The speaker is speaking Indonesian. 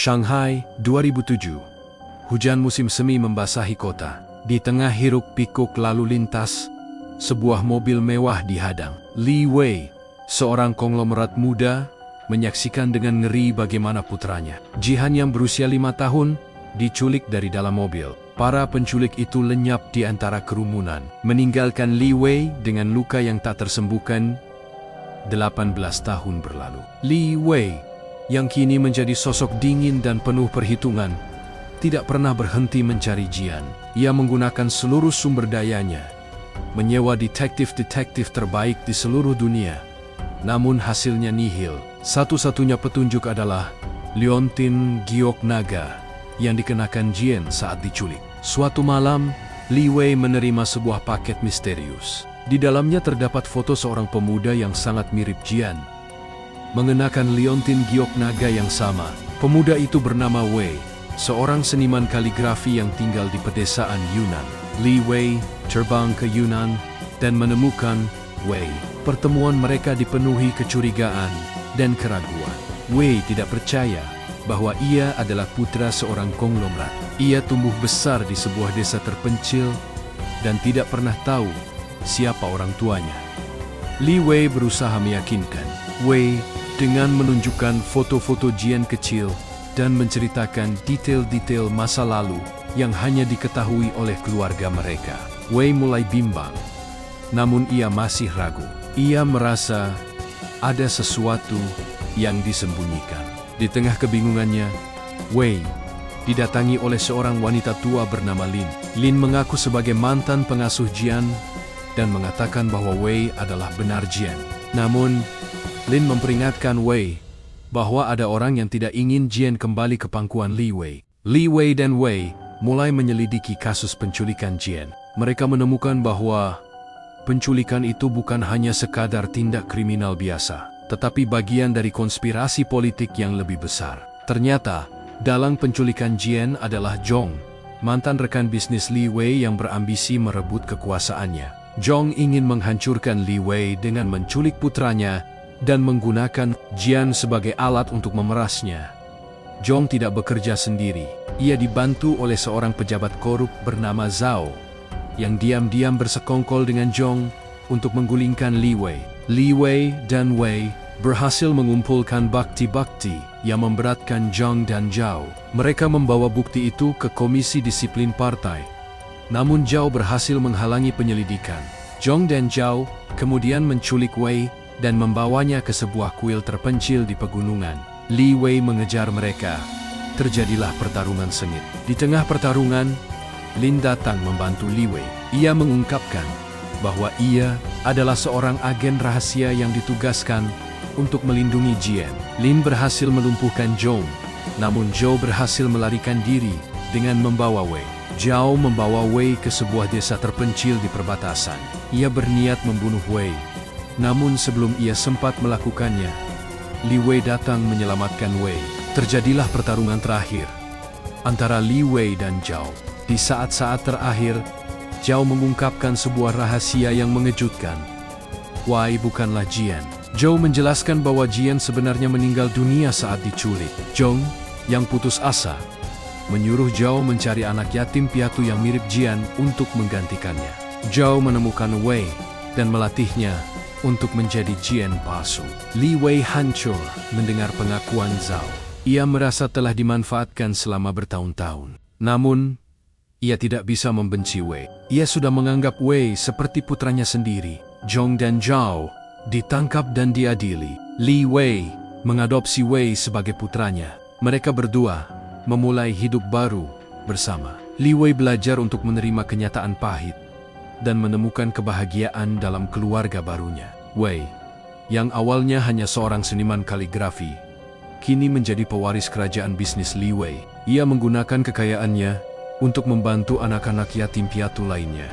Shanghai, 2007. Hujan musim semi membasahi kota. Di tengah hiruk-pikuk lalu lintas, sebuah mobil mewah dihadang. Li Wei, seorang konglomerat muda, menyaksikan dengan ngeri bagaimana putranya, Jihan yang berusia 5 tahun, diculik dari dalam mobil. Para penculik itu lenyap di antara kerumunan, meninggalkan Li Wei dengan luka yang tak tersembuhkan 18 tahun berlalu. Li Wei, yang kini menjadi sosok dingin dan penuh perhitungan, tidak pernah berhenti mencari Jian. Ia menggunakan seluruh sumber dayanya, menyewa detektif-detektif terbaik di seluruh dunia. Namun hasilnya nihil. Satu-satunya petunjuk adalah liontin giok naga yang dikenakan Jian saat diculik. Suatu malam, Li Wei menerima sebuah paket misterius. Di dalamnya terdapat foto seorang pemuda yang sangat mirip Jian, mengenakan liontin giok naga yang sama. Pemuda itu bernama Wei, seorang seniman kaligrafi yang tinggal di pedesaan Yunnan. Li Wei terbang ke Yunnan dan menemukan Wei. Pertemuan mereka dipenuhi kecurigaan dan keraguan. Wei tidak percaya bahwa ia adalah putra seorang konglomerat. Ia tumbuh besar di sebuah desa terpencil dan tidak pernah tahu siapa orang tuanya. Li Wei berusaha meyakinkan Wei dengan menunjukkan foto-foto Jian kecil dan menceritakan detail-detail masa lalu yang hanya diketahui oleh keluarga mereka. Wei mulai bimbang, namun ia masih ragu. Ia merasa ada sesuatu yang disembunyikan. Di tengah kebingungannya, Wei didatangi oleh seorang wanita tua bernama Lin. Lin mengaku sebagai mantan pengasuh Jian dan mengatakan bahwa Wei adalah benar Jian. Namun, Lin memperingatkan Wei bahwa ada orang yang tidak ingin Jian kembali ke pangkuan Li Wei. Li Wei dan Wei mulai menyelidiki kasus penculikan Jian. Mereka menemukan bahwa penculikan itu bukan hanya sekadar tindak kriminal biasa, tetapi bagian dari konspirasi politik yang lebih besar. Ternyata, dalang penculikan Jian adalah Zhong, mantan rekan bisnis Li Wei yang berambisi merebut kekuasaannya. Zhong ingin menghancurkan Li Wei dengan menculik putranya dan menggunakan Jian sebagai alat untuk memerasnya. Zhong tidak bekerja sendiri. Ia dibantu oleh seorang pejabat korup bernama Zhao, yang diam-diam bersekongkol dengan Zhong untuk menggulingkan Li Wei. Li Wei dan Wei berhasil mengumpulkan bukti-bukti yang memberatkan Zhong dan Zhao. Mereka membawa bukti itu ke Komisi Disiplin Partai. Namun Zhao berhasil menghalangi penyelidikan. Zhong dan Zhao kemudian menculik Wei dan membawanya ke sebuah kuil terpencil di pegunungan. Li Wei mengejar mereka. Terjadilah pertarungan sengit. Di tengah pertarungan, Lin datang membantu Li Wei. Ia mengungkapkan bahwa ia adalah seorang agen rahasia yang ditugaskan untuk melindungi Jian. Lin berhasil melumpuhkan Zhong, namun Zhao berhasil melarikan diri dengan membawa Wei. Zhao membawa Wei ke sebuah desa terpencil di perbatasan. Ia berniat membunuh Wei. Namun sebelum ia sempat melakukannya, Li Wei datang menyelamatkan Wei. Terjadilah pertarungan terakhir antara Li Wei dan Zhao. Di saat-saat terakhir, Zhao mengungkapkan sebuah rahasia yang mengejutkan. Wei bukanlah Jian. Zhao menjelaskan bahwa Jian sebenarnya meninggal dunia saat diculik. Zhong, yang putus asa, menyuruh Zhao mencari anak yatim piatu yang mirip Jian untuk menggantikannya. Zhao menemukan Wei dan melatihnya untuk menjadi Jian palsu. Li Wei hancur mendengar pengakuan Zhao. Ia merasa telah dimanfaatkan selama bertahun-tahun. Namun, ia tidak bisa membenci Wei. Ia sudah menganggap Wei seperti putranya sendiri. Zhong dan Zhao ditangkap dan diadili. Li Wei mengadopsi Wei sebagai putranya. Mereka berdua memulai hidup baru bersama. Li Wei belajar untuk menerima kenyataan pahit dan menemukan kebahagiaan dalam keluarga barunya. Wei, yang awalnya hanya seorang seniman kaligrafi, kini menjadi pewaris kerajaan bisnis Li Wei. Ia menggunakan kekayaannya untuk membantu anak-anak yatim piatu lainnya.